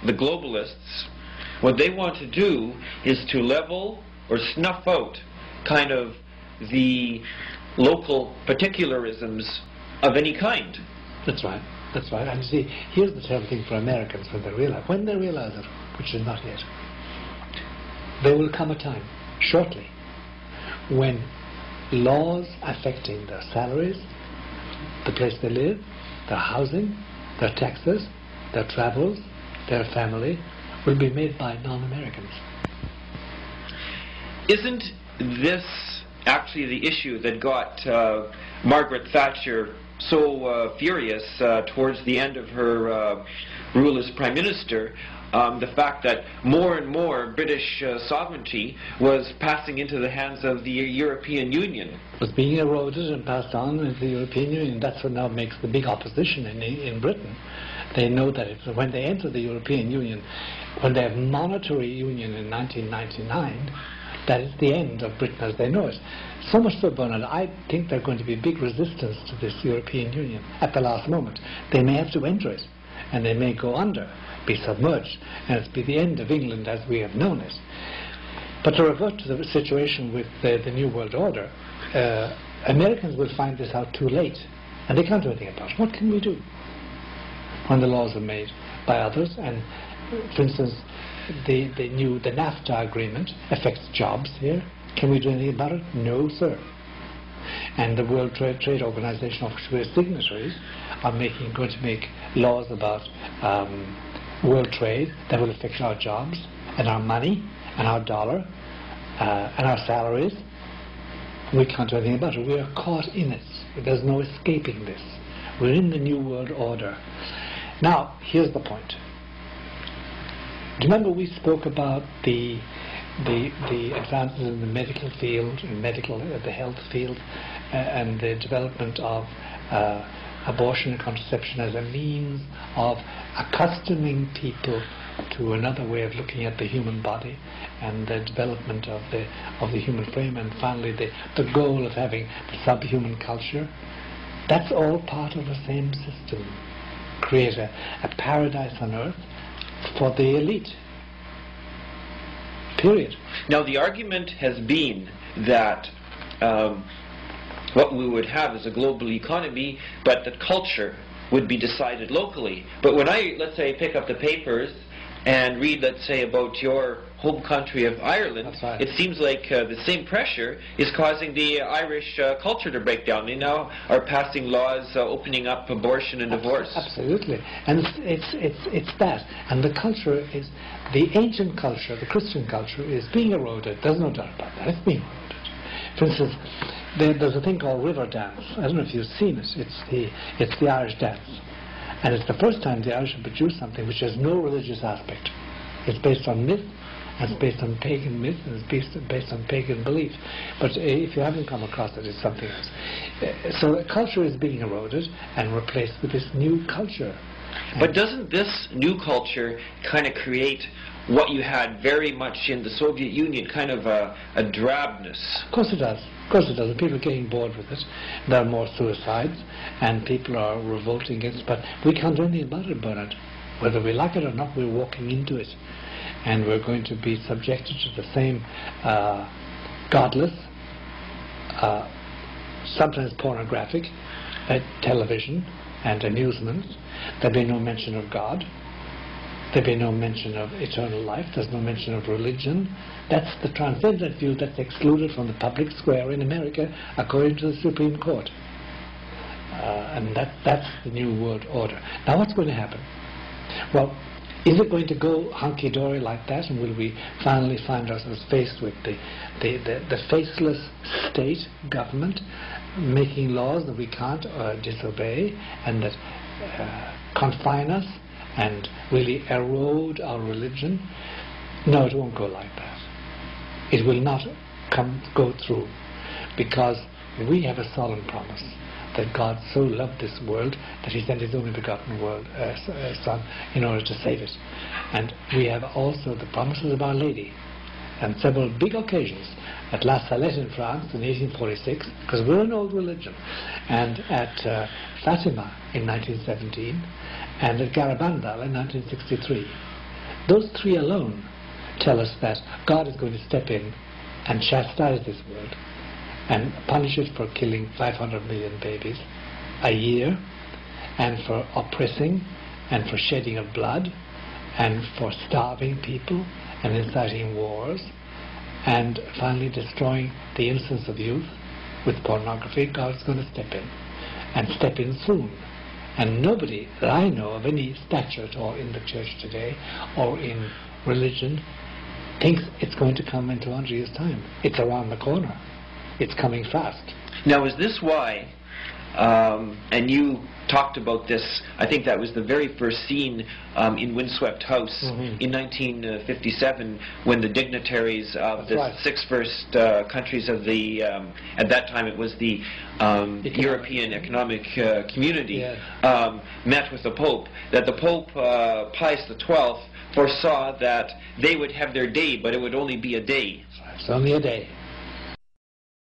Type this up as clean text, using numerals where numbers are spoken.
the globalists, what they want to do is to level or snuff out kind of the local particularisms of any kind. That's right. That's right. And you see, here's the terrible thing for Americans when they realize it, which is not yet, there will come a time, shortly, when laws affecting their salaries, the place they live, their housing, their taxes, their travels, their family, will be made by non-Americans. Isn't this actually the issue that got Margaret Thatcher so furious towards the end of her rule as Prime Minister? The fact that more and more British sovereignty was passing into the hands of the European Union. It was being eroded and passed on into the European Union. That's what now makes the big opposition in Britain. They know that when they enter the European Union, when they have monetary union in 1999, that is the end of Britain as they know it. So much so, Bernard, I think there's going to be big resistance to this European Union at the last moment. They may have to enter it, and they may go under, be submerged, and it'll be the end of England as we have known it. But to revert to the situation with the New World Order, Americans will find this out too late, and they can't do anything about it. What can we do when the laws are made by others? And, for instance, the NAFTA agreement affects jobs here. Can we do anything about it? No, sir. And the World Trade Organization, of which we're signatories, are going to make laws about world trade that will affect our jobs and our money and our dollar and our salaries. We can't do anything about it. We are caught in it. There's no escaping this. We're in the New World Order. Now, here's the point. Do you remember we spoke about the advances in the medical field, the health field, and the development of abortion and contraception as a means of accustoming people to another way of looking at the human body and the development of the human frame, and finally the goal of having the subhuman culture? That's all part of the same system. Create a paradise on earth for the elite. Period. Now, the argument has been that what we would have is a global economy, but that culture would be decided locally. But when I, let's say, pick up the papers and read, let's say, about your home country of Ireland, right, it seems like the same pressure is causing the Irish culture to break down. They now are passing laws opening up abortion and divorce. Absolutely. And it's that. And the culture is, the ancient culture, the Christian culture, is being eroded. There's no doubt about that. It's being eroded. For instance, there's a thing called river dance. I don't know if you've seen it. It's the Irish dance. And it's the first time the Irish have produced something which has no religious aspect. It's based on myth, and it's based on pagan myth, and it's based on pagan belief. But if you haven't come across it, it's something else. So the culture is being eroded and replaced with this new culture. But doesn't this new culture kind of create what you had very much in the Soviet Union, kind of a drabness? Of course it does. Of course it does. And people are getting bored with it. There are more suicides, and people are revolting against it. But we can't do anything about it, Bernard. Whether we like it or not, we're walking into it. And we're going to be subjected to the same godless, sometimes pornographic, television and amusements. There'll be no mention of God. There'll be no mention of eternal life. There's no mention of religion. That's the transcendent view that's excluded from the public square in America, according to the Supreme Court. And that's the New World Order. Now, what's going to happen? Well, is it going to go hunky-dory like that, and will we finally find ourselves faced with the faceless state government making laws that we can't disobey, and that confine us and really erode our religion? No, it won't go like that. It will not go through, because we have a solemn promise that God so loved this world that he sent his only begotten Son in order to save it. And we have also the promises of Our Lady, and several big occasions at La Salette in France in 1846, because we're an old religion, and at Fatima in 1917, and at Garabandal in 1963. Those three alone tell us that God is going to step in and chastise this world and punish it for killing 500 million babies a year, and for oppressing and for shedding of blood and for starving people and inciting wars, and finally destroying the innocence of youth with pornography. God's going to step in, and step in soon. And nobody that I know of any stature at all in the church today or in religion thinks it's going to come in 200 years' time. It's around the corner. It's coming fast. Now, is this why, and you talked about this, I think that was the very first scene in Windswept House in 1957, when the dignitaries of the six first countries of the, at that time it was the European Economic Community, met with the Pope, that the Pope, Pius XII, foresaw that they would have their day, but it would only be a day. It's only a day.